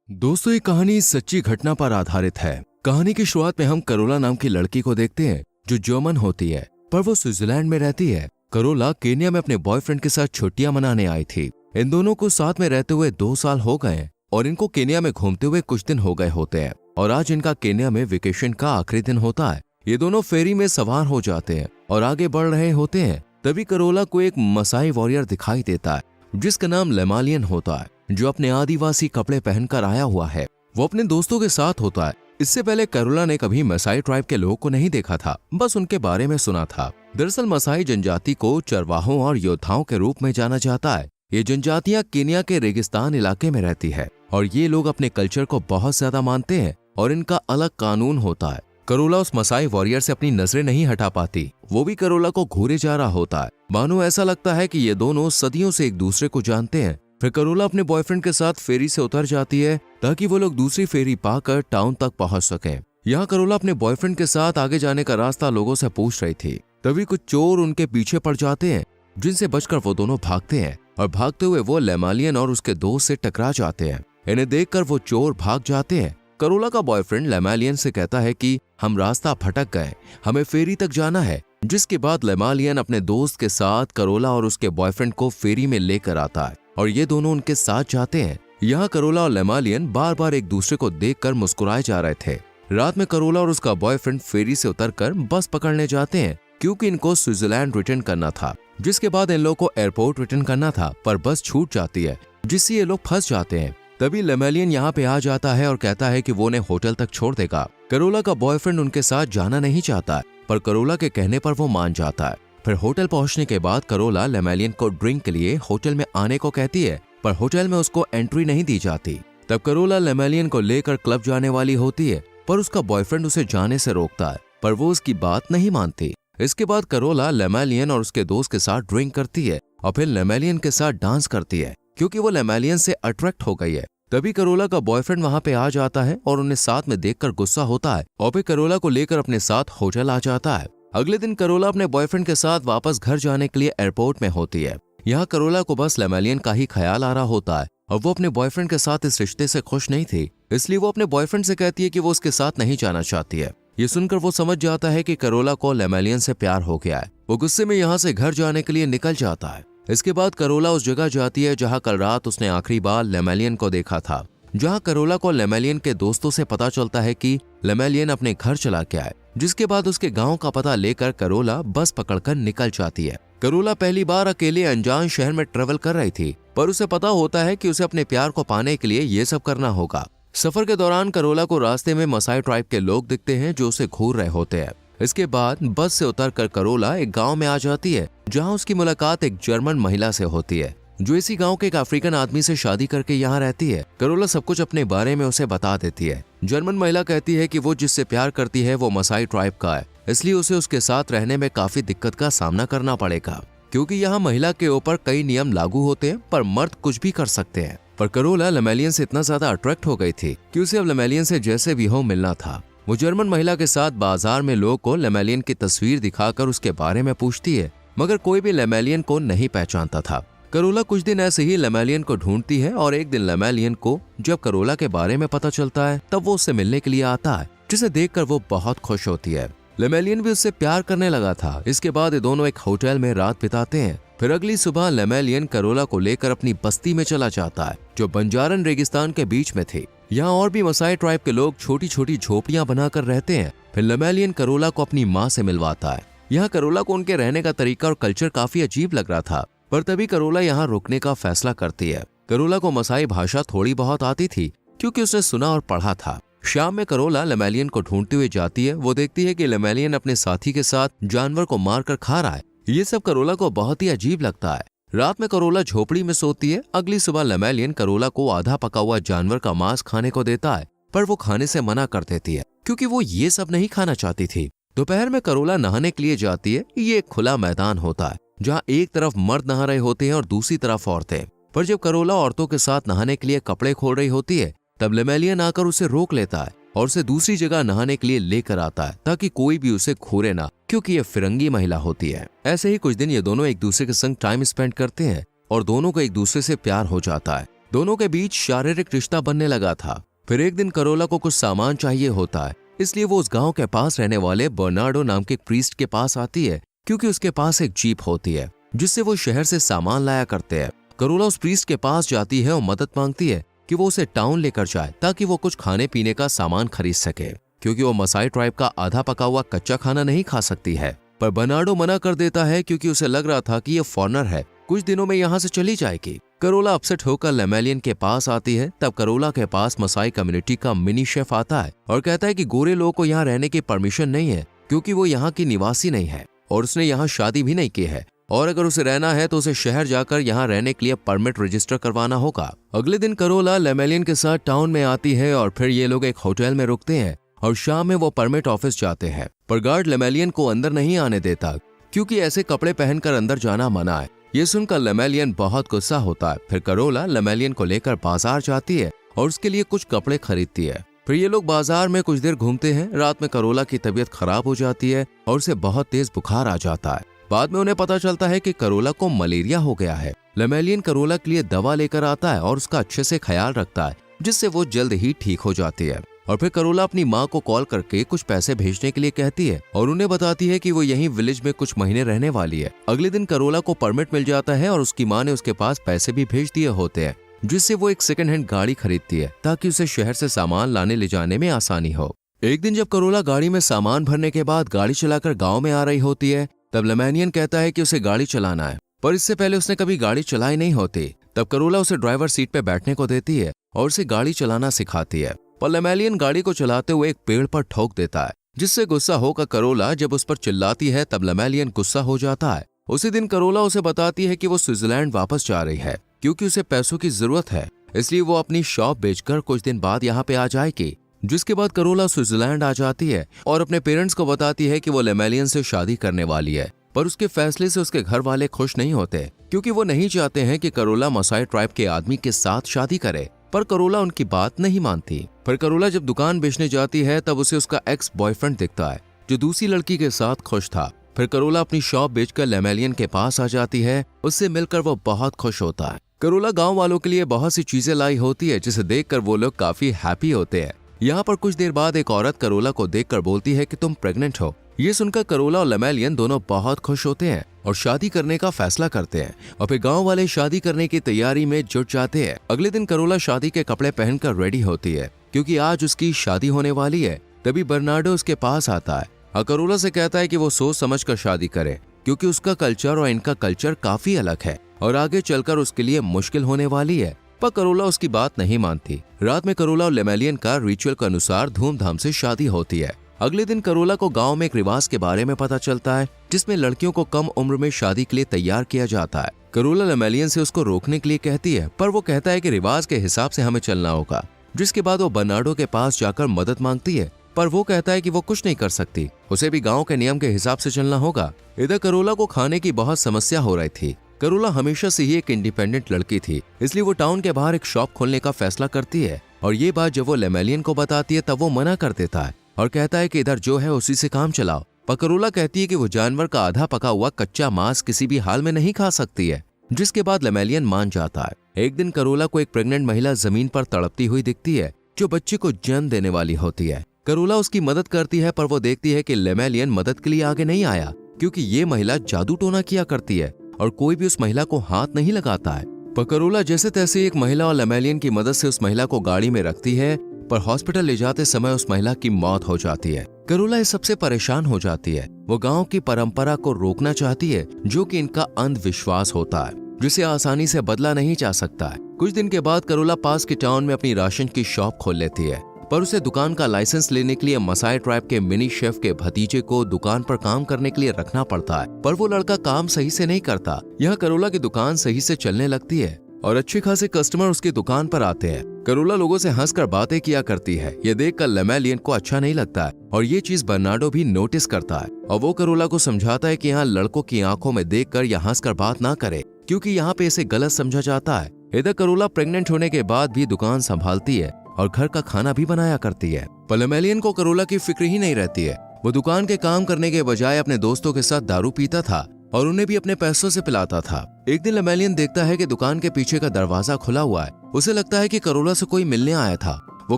दोस्तों, ये कहानी सच्ची घटना पर आधारित है। कहानी की शुरुआत में हम करोला नाम की लड़की को देखते हैं जो जर्मन होती है, पर वो स्विट्जरलैंड में रहती है। करोला केन्या में अपने बॉयफ्रेंड के साथ छुट्टियां मनाने आई थी। इन दोनों को साथ में रहते हुए 2 साल हो गए और इनको केन्या में घूमते हुए कुछ दिन हो गए होते हैं। और आज इनका केन्या में वेकेशन का आखिरी दिन होता है। ये दोनों फेरी में सवार हो जाते हैं और आगे बढ़ रहे होते हैं। तभी करोला को एक मसाई वॉरियर दिखाई देता है जिसका नाम लेमालियन होता है, जो अपने आदिवासी कपड़े पहनकर आया हुआ है। वो अपने दोस्तों के साथ होता है। इससे पहले करोला ने कभी मसाई ट्राइब के लोगों को नहीं देखा था, बस उनके बारे में सुना था। दरअसल मसाई जनजाति को चरवाहों और योद्धाओं के रूप में जाना जाता है। ये जनजातियां केन्या के रेगिस्तान इलाके में रहती है और ये लोग अपने कल्चर को बहुत ज्यादा मानते हैं और इनका अलग कानून होता है। करोला उस मसाई वॉरियर से अपनी नजरें नहीं हटा पाती। वो भी करोला को घूरे जा रहा होता है। मानो ऐसा लगता है कि ये दोनों सदियों से एक दूसरे को जानते हैं। फिर करोला अपने बॉयफ्रेंड के साथ फेरी से उतर जाती है ताकि वो लोग दूसरी फेरी पाकर टाउन तक पहुंच सकें। यहाँ करोला अपने बॉयफ्रेंड के साथ आगे जाने का रास्ता लोगों से पूछ रही थी। तभी कुछ चोर उनके पीछे पड़ जाते हैं, जिनसे बचकर वो दोनों भागते हैं और भागते हुए वो लेमालियन और उसके दोस्त से टकरा जाते हैं। इन्हें देखकर वो चोर भाग जाते हैं। करोला का बॉयफ्रेंड लेमालियन से कहता है कि हम रास्ता भटक गए, हमें फेरी तक जाना है। जिसके बाद लेमालियन अपने दोस्त के साथ करोला और उसके बॉयफ्रेंड को फेरी में लेकर आता है और ये दोनों उनके साथ जाते हैं। यहाँ करोला और लेमालियन बार बार एक दूसरे को देखकर मुस्कुराए जा रहे थे। रात में करोला और उसका बॉयफ्रेंड फेरी से उतरकर बस पकड़ने जाते हैं क्योंकि इनको स्विट्जरलैंड रिटर्न करना था। जिसके बाद इन लोगों को एयरपोर्ट रिटर्न करना था, पर बस छूट जाती है जिससे ये लोग फंस जाते हैं। तभी लेमालियन यहाँ पे आ जाता है और कहता है कि वो उन्हें होटल तक छोड़ देगा। करोला का बॉयफ्रेंड उनके साथ जाना नहीं चाहता, पर करोला के कहने पर वो मान जाता है। फिर होटल पहुंचने के बाद करोला लेमालियन को ड्रिंक के लिए होटल में आने को कहती है, पर होटल में उसको एंट्री नहीं दी जाती। तब करोला लेमालियन को लेकर क्लब जाने वाली होती है, पर उसका बॉयफ्रेंड उसे जाने से रोकता है, पर वो उसकी बात नहीं मानती। इसके बाद करोला लेमालियन और उसके दोस्त के साथ ड्रिंक करती है और फिर लेमालियन के साथ डांस करती है क्योंकि वो लेमालियन से अट्रैक्ट हो गई है। तभी करोला का बॉयफ्रेंड वहां पे आ जाता है और उन्हें साथ में देखकर गुस्सा होता है और फिर करोला को लेकर अपने साथ होटल आ जाता है। अगले दिन करोला अपने बॉयफ्रेंड के साथ वापस घर जाने के लिए एयरपोर्ट में होती है। यहाँ करोला को बस लेमालियन का ही ख्याल आ रहा होता है और वो अपने बॉयफ्रेंड के साथ इस रिश्ते से खुश नहीं थी, इसलिए वो अपने बॉयफ्रेंड से कहती है कि वो उसके साथ नहीं जाना चाहती है। ये सुनकर वो समझ जाता है कि करोला को लेमालियन से प्यार हो गया है। वो गुस्से में यहाँ से घर जाने के लिए निकल जाता है। इसके बाद करोला उस जगह जाती है जहाँ कल रात उसने आखिरी बार लेमालियन को देखा था। जहाँ करोला को लेमालियन के दोस्तों से पता चलता है कि लेमालियन अपने घर चला गया है। जिसके बाद उसके गांव का पता लेकर करोला बस पकड़कर निकल जाती है। करोला पहली बार अकेले अनजान शहर में ट्रेवल कर रही थी, पर उसे पता होता है कि उसे अपने प्यार को पाने के लिए ये सब करना होगा। सफर के दौरान करोला को रास्ते में मसाई ट्राइब के लोग दिखते हैं जो उसे घूर रहे होते हैं। इसके बाद बस से उतरकर करोला एक गांव में आ जाती है जहां उसकी मुलाकात एक जर्मन महिला से होती है जो इसी गांव के एक अफ्रीकन आदमी से शादी करके यहाँ रहती है। करोला सब कुछ अपने बारे में उसे बता देती है। जर्मन महिला कहती है कि वो जिससे प्यार करती है वो मसाई ट्राइब का है, इसलिए उसे उसके साथ रहने में काफी दिक्कत का सामना करना पड़ेगा क्योंकि यहाँ महिला के ऊपर कई नियम लागू होते हैं, पर मर्द कुछ भी कर सकते हैं। पर करोला लेमालियन से इतना ज्यादा अट्रैक्ट हो गई थी कि उसे अब लेमालियन से जैसे भी हो मिलना था। वो जर्मन महिला के साथ बाजार में लोगों को लेमालियन की तस्वीर दिखाकर उसके बारे में पूछती है, मगर कोई भी लेमालियन को नहीं पहचानता था। करोला कुछ दिन ऐसे ही लेमालियन को ढूंढती है और एक दिन लेमालियन को जब करोला के बारे में पता चलता है तब वो उससे मिलने के लिए आता है, जिसे देखकर वो बहुत खुश होती है। लेमालियन भी उससे प्यार करने लगा था। इसके बाद ये दोनों एक होटल में रात बिताते हैं। फिर अगली सुबह लेमालियन करोला को लेकर अपनी बस्ती में चला जाता है जो बंजारन रेगिस्तान के बीच में थी। यहाँ और भी मसाई ट्राइब के लोग छोटी छोटी झोपड़ियां बनाकर रहते हैं। फिर लेमालियन करोला को अपनी माँ से मिलवाता है। यहाँ करोला को उनके रहने का तरीका और कल्चर काफी अजीब लग रहा था, पर तभी करोला यहाँ रुकने का फैसला करती है। करोला को मसाई भाषा थोड़ी बहुत आती थी क्योंकि उसने सुना और पढ़ा था। शाम में करोला लेमालियन को ढूंढते हुए जाती है। वो देखती है कि लेमालियन अपने साथी के साथ जानवर को मारकर खा रहा है। ये सब करोला को बहुत ही अजीब लगता है। रात में करोला झोपड़ी में सोती है। अगली सुबह लेमालियन करोला को आधा पका हुआ जानवर का मांस खाने को देता है, पर वो खाने से मना कर देती है क्योंकि वो ये सब नहीं खाना चाहती थी। दोपहर में करोला नहाने के लिए जाती है। ये एक खुला मैदान होता है जहाँ एक तरफ मर्द नहा रहे होते हैं और दूसरी तरफ औरतें। पर जब करोला औरतों के साथ नहाने के लिए कपड़े खोल रही होती है तब लेमालियन आकर उसे रोक लेता है और उसे दूसरी जगह नहाने के लिए लेकर आता है ताकि कोई भी उसे घूरे ना, क्योंकि ये फिरंगी महिला होती है। ऐसे ही कुछ दिन ये दोनों एक दूसरे के संग टाइम स्पेंड करते हैं और दोनों को एक दूसरे से प्यार हो जाता है। दोनों के बीच शारीरिक रिश्ता बनने लगा था। फिर एक दिन करोला को कुछ सामान चाहिए होता है, इसलिए वो उस गांव के पास रहने वाले बर्नार्डो नाम के प्रीस्ट के पास आती है, क्योंकि उसके पास एक जीप होती है जिससे वो शहर से सामान लाया करते हैं। करोला उस प्रीस्ट के पास जाती है और मदद मांगती है कि वो उसे टाउन लेकर जाए ताकि वो कुछ खाने पीने का सामान खरीद सके, क्योंकि वो मसाई ट्राइब का आधा पका हुआ कच्चा खाना नहीं खा सकती है। पर बर्नार्डो मना कर देता है क्योंकि उसे लग रहा था कि ये फॉरेनर है, कुछ दिनों में यहाँ से चली जाएगी। करोला अपसेट होकर लेमेलियन के पास आती है। तब करोला के पास मसाई कम्युनिटी का मिनी शेफ आता है और कहता है कि गोरे लोगों को यहाँ रहने की परमिशन नहीं है, क्योंकि वो यहाँ की निवासी नहीं है और उसने यहाँ शादी भी नहीं की है, और अगर उसे रहना है तो उसे शहर जाकर यहाँ रहने के लिए परमिट रजिस्टर करवाना होगा। अगले दिन करोला लेमेलियन के साथ टाउन में आती है और फिर ये लोग एक होटल में रुकते हैं और शाम में वो परमिट ऑफिस जाते हैं। पर गार्ड लेमेलियन को अंदर नहीं आने देता, क्योंकि ऐसे कपड़े पहनकर अंदर जाना मना है। ये सुनकर लेमेलियन बहुत गुस्सा होता है। फिर करोला लेमेलियन को लेकर बाजार जाती है और उसके लिए कुछ कपड़े खरीदती है। फिर ये लोग बाजार में कुछ देर घूमते हैं। रात में करोला की तबीयत खराब हो जाती है और उसे बहुत तेज बुखार आ जाता है। बाद में उन्हें पता चलता है कि करोला को मलेरिया हो गया है। लेमेलियन करोला के लिए दवा लेकर आता है और उसका अच्छे से ख्याल रखता है, जिससे वो जल्द ही ठीक हो जाती है। और फिर करोला अपनी माँ को कॉल करके कुछ पैसे भेजने के लिए कहती है और उन्हें बताती है कि वो यहीं विलेज में कुछ महीने रहने वाली है। अगले दिन करोला को परमिट मिल जाता है और उसकी माँ ने उसके पास पैसे भी भेज दिए होते हैं, जिससे वो एक सेकंड हैंड गाड़ी खरीदती है ताकि उसे शहर से सामान लाने ले जाने में आसानी हो। एक दिन जब करोला गाड़ी में सामान भरने के बाद गाड़ी चलाकर गाँव में आ रही होती है, तब लेमेलियन कहता है कि उसे गाड़ी चलाना है, पर इससे पहले उसने कभी गाड़ी चलाई नहीं होती। तब करोला उसे ड्राइवर सीट पे बैठने को देती है और उसे गाड़ी चलाना सिखाती है। पर लेमेलियन गाड़ी को चलाते हुए एक पेड़ पर ठोक देता है, जिससे गुस्सा होकर करोला जब उस पर चिल्लाती है तब लेमेलियन गुस्सा हो जाता है। उसी दिन करोला उसे बताती है कि वो स्विट्जरलैंड वापस जा रही है, क्योंकि उसे पैसों की जरूरत है, इसलिए वो अपनी शॉप बेचकर कुछ दिन बाद यहाँ पे आ जाएगी। जिसके बाद करोला स्विट्जरलैंड आ जाती है और अपने पेरेंट्स को बताती है कि वो लेमेलियन से शादी करने वाली है। पर उसके फैसले से उसके घर वाले खुश नहीं होते, क्योंकि वो नहीं चाहते हैं कि करोला मसाई ट्राइब के आदमी के साथ शादी करे। पर करोला उनकी बात नहीं मानती। पर करोला जब दुकान बेचने जाती है तब उसे उसका एक्स बॉयफ्रेंड दिखता है, जो दूसरी लड़की के साथ खुश था। फिर करोला अपनी शॉप बेचकर लेमेलियन के पास आ जाती है। उससे मिलकर वो बहुत खुश होता है। करोला गांव वालों के लिए बहुत सी चीजें लाई होती है, जिसे देखकर वो लोग काफी हैप्पी होते हैं। यहाँ पर कुछ देर बाद एक औरत करोला को देखकर बोलती है कि तुम प्रेग्नेंट हो। ये सुनकर करोला और लेमेलियन दोनों बहुत खुश होते हैं और शादी करने का फैसला करते हैं, और फिर गांव वाले शादी करने की तैयारी में जुट जाते हैं। अगले दिन करोला शादी के कपड़े पहनकर रेडी होती है, क्योंकि आज उसकी शादी होने वाली है। तभी बर्नार्डो उसके पास आता है और करोला से कहता है कि वो सोच समझ कर शादी करे, क्योंकि उसका कल्चर और इनका कल्चर काफी अलग है और आगे चलकर उसके लिए मुश्किल होने वाली है। पर करोला उसकी बात नहीं मानती। रात में करोला और लेमेलियन का रिचुअल के अनुसार धूमधाम से शादी होती है। अगले दिन करोला को गांव में एक रिवाज के बारे में पता चलता है, जिसमें लड़कियों को कम उम्र में शादी के लिए तैयार किया जाता है। करोला लेमेलियन से उसको रोकने के लिए कहती है, पर वो कहता है कि रिवाज के हिसाब से हमें चलना होगा। जिसके बाद वो बर्नार्डो के पास जाकर मदद मांगती है, पर वो कहता है कि वो कुछ नहीं कर सकती, उसे भी गाँव के नियम के हिसाब से चलना होगा। इधर करोला को खाने की बहुत समस्या हो रही थी। करोला हमेशा से ही एक इंडिपेंडेंट लड़की थी, इसलिए वो टाउन के बाहर एक शॉप खोलने का फैसला करती है। और ये बात जब वो लेमेलियन को बताती है तब वो मना कर देता है और कहता है कि इधर जो है उसी से काम चलाओ। पर करोला कहती है कि वो जानवर का आधा पका हुआ कच्चा मांस किसी भी हाल में नहीं खा सकती है। जिसके बाद लेमेलियन मान जाता है। एक दिन करोला को एक प्रेग्नेंट महिला जमीन पर तड़पती हुई दिखती है, जो बच्चे को जन्म देने वाली होती है। करोला उसकी मदद करती है, पर वो देखती है कि लेमेलियन मदद के लिए आगे नहीं आया, क्योंकि ये महिला जादू टोना किया करती है और कोई भी उस महिला को हाथ नहीं लगाता है। पर करोला जैसे तैसे एक महिला और लेमेलियन की मदद से उस महिला को गाड़ी में रखती है, पर हॉस्पिटल ले जाते समय उस महिला की मौत हो जाती है। करोला इस सबसे परेशान हो जाती है। वो गांव की परंपरा को रोकना चाहती है, जो कि इनका अंधविश्वास होता है, जिसे आसानी से बदला नहीं जा सकता है। कुछ दिन के बाद करोला पास के टाउन में अपनी राशन की शॉप खोल लेती है, पर उसे दुकान का लाइसेंस लेने के लिए मसाई ट्राइब के मिनी शेफ के भतीजे को दुकान पर काम करने के लिए रखना पड़ता है। पर वो लड़का काम सही से नहीं करता। यहाँ करोला की दुकान सही से चलने लगती है और अच्छे खासे कस्टमर उसकी दुकान पर आते हैं। करोला लोगों से हंसकर बातें किया करती है। ये देखकर लेमेलियन को अच्छा नहीं लगता है और ये चीज बर्नार्डो भी नोटिस करता है, और वो करोला को समझाता है कि यहाँ लड़कों की आंखों में देखकर या हंसकर बात ना करे, क्योंकि यहाँ पे इसे गलत समझा जाता है। इधर करोला प्रेग्नेंट होने के बाद भी दुकान संभालती है और घर का खाना भी बनाया करती है। पर लेमेलियन को करोला की फिक्र ही नहीं रहती है। वो दुकान के काम करने के बजाय अपने दोस्तों के साथ दारू पीता था और उन्हें भी अपने पैसों से पिलाता था। एक दिन लेमेलियन देखता है कि दुकान के पीछे का दरवाजा खुला हुआ है। उसे लगता है कि करोला से कोई मिलने आया था। वो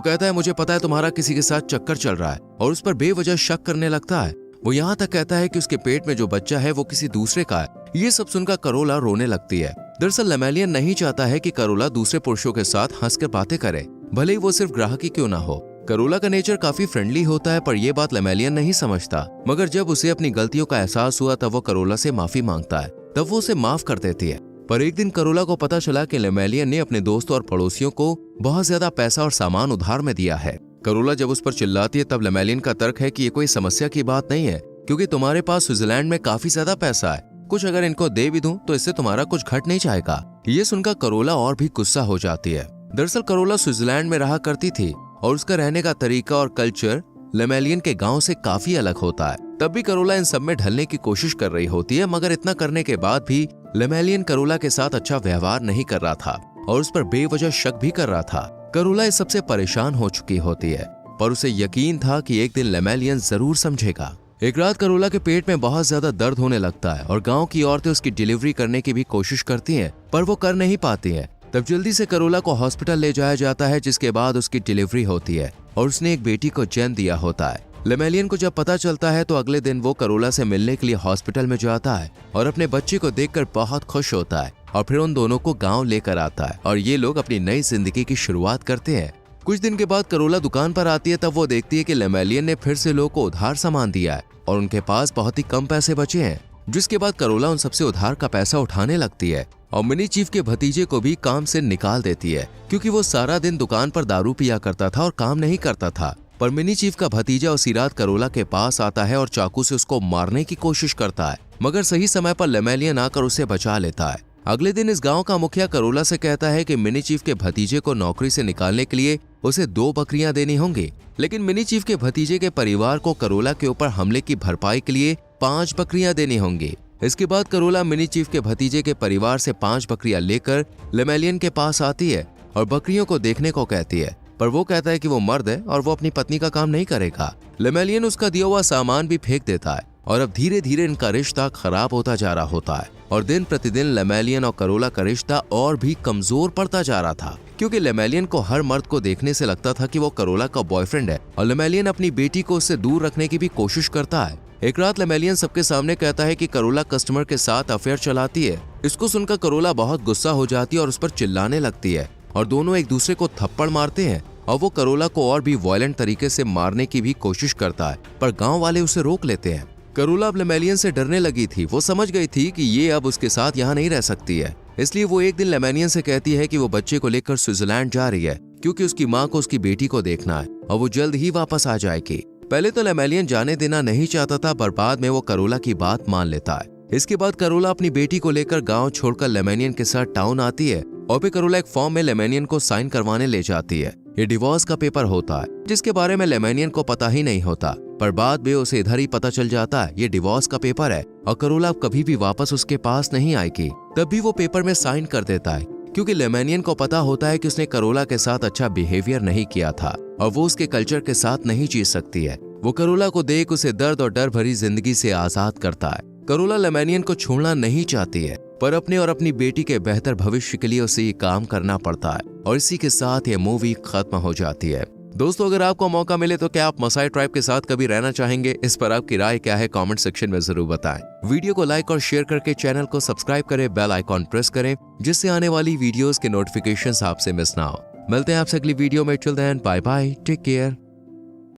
कहता है, मुझे पता है तुम्हारा किसी के साथ चक्कर चल रहा है, और उस पर बेवजह शक करने लगता है। वो यहाँ तक कहता है कि उसके पेट में जो बच्चा है वो किसी दूसरे का है। ये सब सुनकर करोला रोने लगती है। दरअसल लेमेलियन नहीं चाहता है कि करोला दूसरे पुरुषों के साथ हंसकर बातें करे, भले ही वो सिर्फ ग्राहक ही क्यों ना हो। करोला का नेचर काफी फ्रेंडली होता है, पर यह बात लेमेलियन नहीं समझता। मगर जब उसे अपनी गलतियों का एहसास हुआ तब वो करोला से माफी मांगता है। तब वो उसे माफ कर देती है। पर एक दिन करोला को पता चला कि लेमेलियन ने अपने दोस्तों और पड़ोसियों को बहुत ज्यादा पैसा और सामान उधार में दिया है। करोला जब उस पर चिल्लाती है तब लेमेलियन का तर्क है कि ये कोई समस्या की बात नहीं है, क्योंकि तुम्हारे पास स्विट्जरलैंड में काफी ज्यादा पैसा है। कुछ अगर इनको दे भी दूं तो इससे तुम्हारा कुछ घट नहीं जाएगा। ये सुनकर करोला और भी गुस्सा हो जाती है। दरअसल करोला स्विट्जरलैंड में रहा करती थी और उसका रहने का तरीका और कल्चर लेमेलियन के गांव से काफी अलग होता है। तब भी करोला इन सब में ढलने की कोशिश कर रही होती है, मगर इतना करने के बाद भी लेमेलियन करोला के साथ अच्छा व्यवहार नहीं कर रहा था और उस पर बेवजह शक भी कर रहा था। करोला इस सबसे परेशान हो चुकी होती है, पर उसे यकीन था कि एक दिन लेमेलियन जरूर समझेगा। एक रात करोला के पेट में बहुत ज्यादा दर्द होने लगता है और गांव की औरतें उसकी डिलीवरी करने की भी कोशिश करती हैं, पर वो कर नहीं पाती हैं। तब जल्दी से करोला को हॉस्पिटल ले जाया जाता है, जिसके बाद उसकी डिलीवरी होती है और उसने एक बेटी को जन्म दिया होता है। लेमेलियन को जब पता चलता है तो अगले दिन वो करोला से मिलने के लिए हॉस्पिटल में जाता है और अपने बच्चे को देखकर बहुत खुश होता है और फिर उन दोनों को गाँव लेकर आता है और ये लोग अपनी नई जिंदगी की शुरुआत करते हैं। कुछ दिन के बाद करोला दुकान पर आती है। तब वो देखती है कि लेमेलियन ने फिर से लोगों को उधार सामान दिया है और उनके पास बहुत ही कम पैसे बचे हैं, जिसके बाद करोला उन सबसे उधार का पैसा उठाने लगती है और मिनी चीफ के भतीजे को भी काम से निकाल देती है, क्योंकि वो सारा दिन दुकान पर दारू पिया करता था और काम नहीं करता था। पर मिनी चीफ का भतीजा उसी रात करोला के पास आता है और चाकू से उसको मारने की कोशिश करता है, मगर सही समय पर लेमेलियन आकर उसे बचा लेता है। अगले दिन इस गांव का मुखिया करोला से कहता है कि मिनी चीफ के भतीजे को नौकरी से निकालने के लिए उसे 2 बकरियां देनी होंगी, लेकिन मिनी चीफ के भतीजे के परिवार को करोला के ऊपर हमले की भरपाई के लिए 5 बकरियां देनी होंगी। इसके बाद करोला मिनी चीफ के भतीजे के परिवार से 5 बकरियां लेकर लेमेलियन के पास आती है और बकरियों को देखने को कहती है, पर वो कहता है कि वो मर्द है और वो अपनी पत्नी का काम नहीं करेगा। लेमेलियन उसका दिया हुआ सामान भी फेंक देता है और अब धीरे धीरे इनका रिश्ता खराब होता जा रहा होता है और दिन प्रतिदिन लेमेलियन और करोला का रिश्ता और भी कमजोर पड़ता जा रहा था, क्योंकि लेमेलियन को हर मर्द को देखने से लगता था कि वो करोला का बॉयफ्रेंड है और लेमेलियन अपनी बेटी को उससे दूर रखने की भी कोशिश करता है। एक रात लेमेलियन सबके सामने कहता है कि करोला कस्टमर के साथ अफेयर चलाती है। इसको सुनकर करोला बहुत गुस्सा हो जाती है और उस पर चिल्लाने लगती है और दोनों एक दूसरे को थप्पड़ मारते हैं और वो करोला को और भी वायलेंट तरीके से मारने की भी कोशिश करता है, पर गाँव वाले उसे रोक लेते हैं। करोला अब लेमेलियन से डरने लगी थी। वो समझ गई थी कि ये अब उसके साथ यहाँ नहीं रह सकती है, इसलिए वो एक दिन लेमेलियन से कहती है कि वो बच्चे को लेकर स्विट्जरलैंड जा रही है, क्योंकि उसकी माँ को उसकी बेटी को देखना है और वो जल्द ही वापस आ जाएगी। पहले तो लेमेलियन जाने देना नहीं चाहता था, पर बाद में वो करोला की बात मान लेता है। इसके बाद करोला अपनी बेटी को लेकर गाँव छोड़कर लेमेलियन के साथ टाउन आती है और फिर करोला एक फॉर्म में लेमेलियन को साइन करवाने ले जाती है। ये डिवोर्स का पेपर होता है, जिसके बारे में लेमेलियन को पता ही नहीं होता, पर बाद में उसे इधर ही पता चल जाता है ये डिवोर्स का पेपर है और करोला कभी भी वापस उसके पास नहीं आएगी। तब भी वो पेपर में साइन कर देता है, क्योंकि लेमेलियन को पता होता है कि उसने करोला के साथ अच्छा बिहेवियर नहीं किया था और वो उसके कल्चर के साथ नहीं जी सकती है। वो करोला को देख उसे दर्द और डर भरी जिंदगी से आजाद करता है। करोला लेमेलियन को छोड़ना नहीं चाहती है, पर अपने और अपनी बेटी के बेहतर भविष्य के लिए उसे ये काम करना पड़ता है और इसी के साथ ये मूवी खत्म हो जाती है। दोस्तों, अगर आपको मौका मिले तो क्या आप मसाई ट्राइब के साथ कभी रहना चाहेंगे? इस पर आपकी राय क्या है? कमेंट सेक्शन में जरूर बताएं। वीडियो को लाइक और शेयर करके चैनल को सब्सक्राइब करें, बेल आइकॉन प्रेस करें, जिससे आने वाली वीडियोस के नोटिफिकेशंस आपसे मिस ना हो। मिलते हैं आपसे अगली वीडियो में। Till then bye bye, take care.